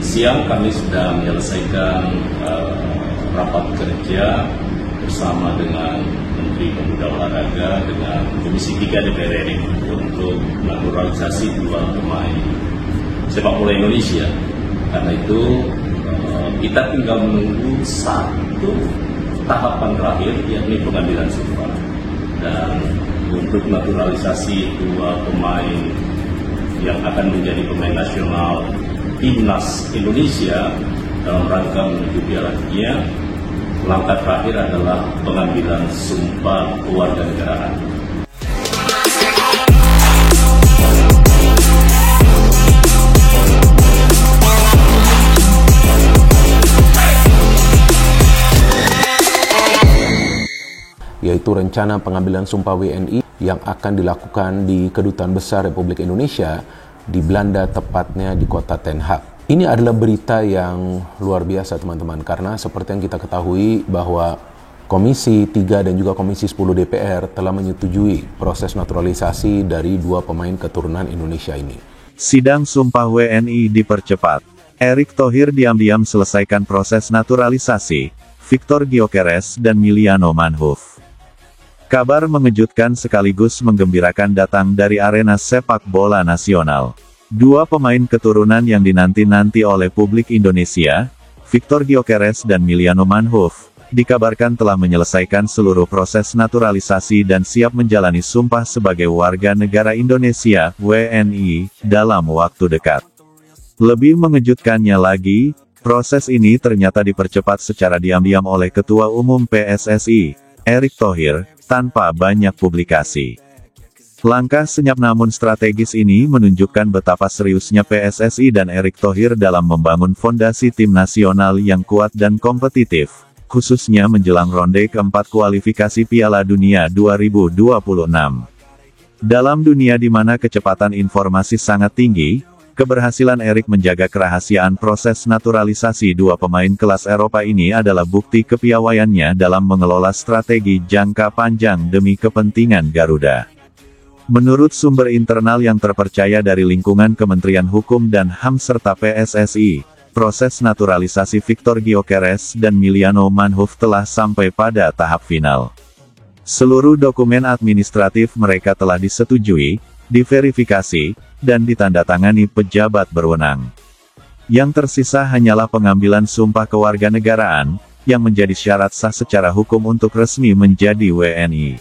Siang kami sudah menyelesaikan rapat kerja bersama dengan Menteri Pemuda Olahraga dengan Komisi 3 DPR RI untuk naturalisasi dua pemain sepak bola Indonesia. Karena itu kita tinggal menunggu satu tahapan terakhir, yakni pengambilan sumpah. Dan untuk naturalisasi dua pemain yang akan menjadi pemain nasional Timnas Indonesia dalam rangka menuju Piala Dunia, langkah terakhir adalah pengambilan sumpah kewarganegaraan. Yaitu rencana pengambilan sumpah WNI yang akan dilakukan di Kedutaan Besar Republik Indonesia di Belanda, tepatnya di kota Den Haag. Ini adalah berita yang luar biasa, teman-teman, karena seperti yang kita ketahui bahwa Komisi 3 dan juga Komisi 10 DPR telah menyetujui proses naturalisasi dari dua pemain keturunan Indonesia ini. Sidang sumpah WNI dipercepat. Erick Thohir diam-diam selesaikan proses naturalisasi Victor Gyökeres dan Miliano Manhoef. Kabar mengejutkan sekaligus menggembirakan datang dari arena sepak bola nasional. Dua pemain keturunan yang dinanti-nanti oleh publik Indonesia, Victor Gyökeres dan Miliano Manhoef, dikabarkan telah menyelesaikan seluruh proses naturalisasi dan siap menjalani sumpah sebagai warga negara Indonesia, WNI, dalam waktu dekat. Lebih mengejutkannya lagi, proses ini ternyata dipercepat secara diam-diam oleh Ketua Umum PSSI, Erick Thohir, tanpa banyak publikasi. Langkah senyap namun strategis ini menunjukkan betapa seriusnya PSSI dan Erick Thohir dalam membangun fondasi tim nasional yang kuat dan kompetitif, khususnya menjelang ronde keempat kualifikasi Piala Dunia 2026. Dalam dunia di mana kecepatan informasi sangat tinggi, keberhasilan Erick menjaga kerahasiaan proses naturalisasi dua pemain kelas Eropa ini adalah bukti kepiawaiannya dalam mengelola strategi jangka panjang demi kepentingan Garuda. Menurut sumber internal yang terpercaya dari lingkungan Kementerian Hukum dan HAM serta PSSI, proses naturalisasi Victor Gyökeres dan Miliano Manhoef telah sampai pada tahap final. Seluruh dokumen administratif mereka telah disetujui, diverifikasi, dan ditandatangani pejabat berwenang. Yang tersisa hanyalah pengambilan sumpah kewarganegaraan, yang menjadi syarat sah secara hukum untuk resmi menjadi WNI.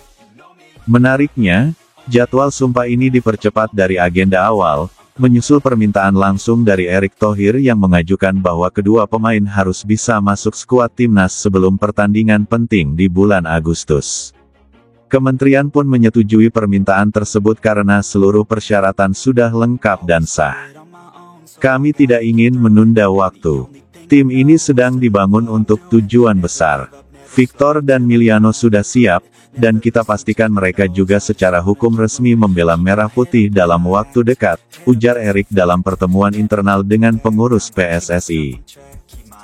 Menariknya, jadwal sumpah ini dipercepat dari agenda awal, menyusul permintaan langsung dari Erick Thohir yang mengajukan bahwa kedua pemain harus bisa masuk skuad timnas sebelum pertandingan penting di bulan Agustus. Kementerian pun menyetujui permintaan tersebut karena seluruh persyaratan sudah lengkap dan sah. Kami tidak ingin menunda waktu. Tim ini sedang dibangun untuk tujuan besar. Victor dan Miliano sudah siap, dan kita pastikan mereka juga secara hukum resmi membela Merah Putih dalam waktu dekat, ujar Erick dalam pertemuan internal dengan pengurus PSSI.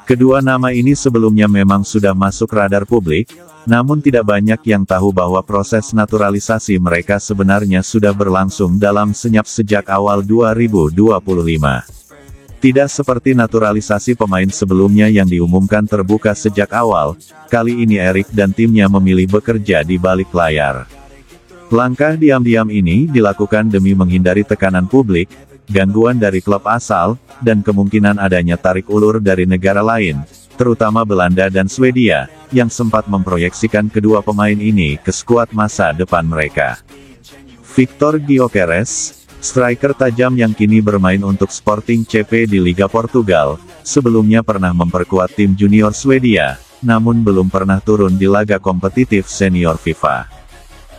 Kedua nama ini sebelumnya memang sudah masuk radar publik, namun tidak banyak yang tahu bahwa proses naturalisasi mereka sebenarnya sudah berlangsung dalam senyap sejak awal 2025. Tidak seperti naturalisasi pemain sebelumnya yang diumumkan terbuka sejak awal, kali ini Erick dan timnya memilih bekerja di balik layar. Langkah diam-diam ini dilakukan demi menghindari tekanan publik, gangguan dari klub asal, dan kemungkinan adanya tarik ulur dari negara lain, terutama Belanda dan Swedia, yang sempat memproyeksikan kedua pemain ini ke skuad masa depan mereka. Victor Gyökeres, striker tajam yang kini bermain untuk Sporting CP di Liga Portugal, sebelumnya pernah memperkuat tim junior Swedia, namun belum pernah turun di laga kompetitif senior FIFA.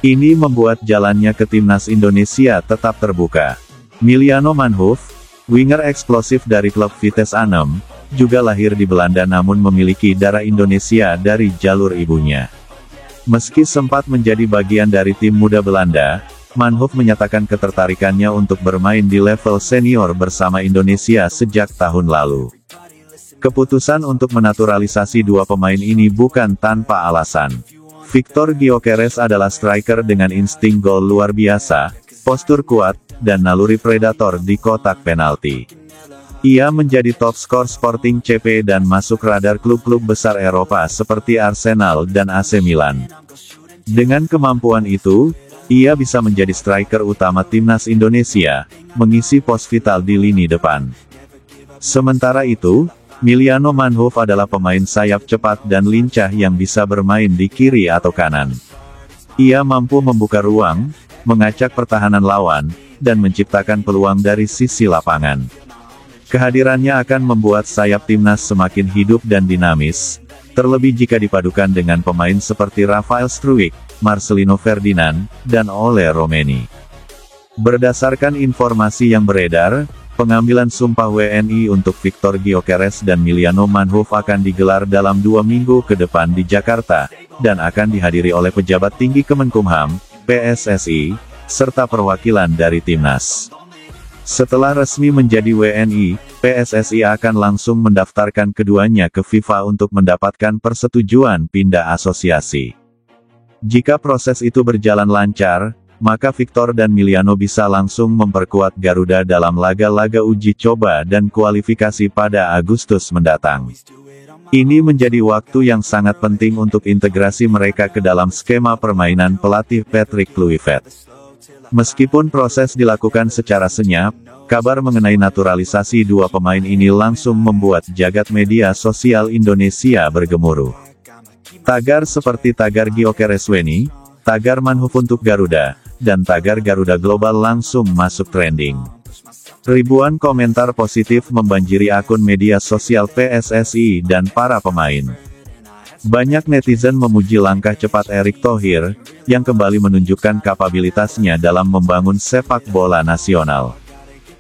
Ini membuat jalannya ke timnas Indonesia tetap terbuka. Miliano Manhoef, winger eksplosif dari klub Vitesse Arnhem, juga lahir di Belanda namun memiliki darah Indonesia dari jalur ibunya. Meski sempat menjadi bagian dari tim muda Belanda, Manhoef menyatakan ketertarikannya untuk bermain di level senior bersama Indonesia sejak tahun lalu. Keputusan untuk menaturalisasi dua pemain ini bukan tanpa alasan. Victor Gyökeres adalah striker dengan insting gol luar biasa, postur kuat, dan naluri predator di kotak penalti. Ia menjadi top skor Sporting CP dan masuk radar klub-klub besar Eropa seperti Arsenal dan AC Milan. Dengan kemampuan itu, ia bisa menjadi striker utama timnas Indonesia, mengisi pos vital di lini depan. Sementara itu, Miliano Manhoef adalah pemain sayap cepat dan lincah yang bisa bermain di kiri atau kanan. Ia mampu membuka ruang, mengacak pertahanan lawan, dan menciptakan peluang dari sisi lapangan. Kehadirannya akan membuat sayap timnas semakin hidup dan dinamis, terlebih jika dipadukan dengan pemain seperti Rafael Struijk, Marcelino Ferdinand, dan Ole Romeni. Berdasarkan informasi yang beredar, pengambilan sumpah WNI untuk Victor Gyökeres dan Miliano Manhoef akan digelar dalam 2 minggu ke depan di Jakarta, dan akan dihadiri oleh pejabat tinggi Kemenkumham, PSSI, serta perwakilan dari timnas. Setelah resmi menjadi WNI, PSSI akan langsung mendaftarkan keduanya ke FIFA untuk mendapatkan persetujuan pindah asosiasi. Jika proses itu berjalan lancar, maka Victor dan Miliano bisa langsung memperkuat Garuda dalam laga-laga uji coba dan kualifikasi pada Agustus mendatang. Ini menjadi waktu yang sangat penting untuk integrasi mereka ke dalam skema permainan pelatih Patrick Kluivert. Meskipun proses dilakukan secara senyap, kabar mengenai naturalisasi dua pemain ini langsung membuat jagat media sosial Indonesia bergemuruh. Tagar seperti tagar Gyökeres WNI, tagar Manhoef untuk Garuda, dan tagar Garuda Global langsung masuk trending. Ribuan komentar positif membanjiri akun media sosial PSSI dan para pemain. Banyak netizen memuji langkah cepat Erick Thohir, yang kembali menunjukkan kapabilitasnya dalam membangun sepak bola nasional.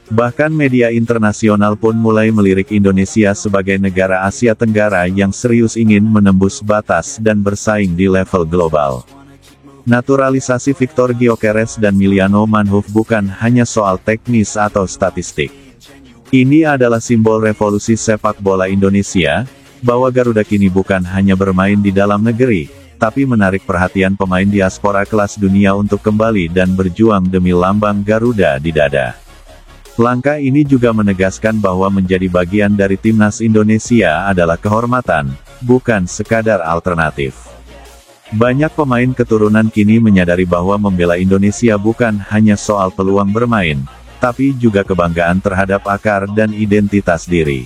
Bahkan media internasional pun mulai melirik Indonesia sebagai negara Asia Tenggara yang serius ingin menembus batas dan bersaing di level global. Naturalisasi Victor Gyökeres dan Miliano Manhoef bukan hanya soal teknis atau statistik. Ini adalah simbol revolusi sepak bola Indonesia, bahwa Garuda kini bukan hanya bermain di dalam negeri, tapi menarik perhatian pemain diaspora kelas dunia untuk kembali dan berjuang demi lambang Garuda di dada. Langkah ini juga menegaskan bahwa menjadi bagian dari timnas Indonesia adalah kehormatan, bukan sekadar alternatif. Banyak pemain keturunan kini menyadari bahwa membela Indonesia bukan hanya soal peluang bermain, tapi juga kebanggaan terhadap akar dan identitas diri.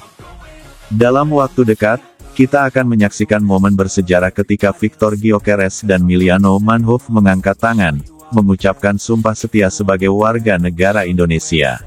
Dalam waktu dekat, kita akan menyaksikan momen bersejarah ketika Victor Gyökeres dan Miliano Manhoef mengangkat tangan, mengucapkan sumpah setia sebagai warga negara Indonesia.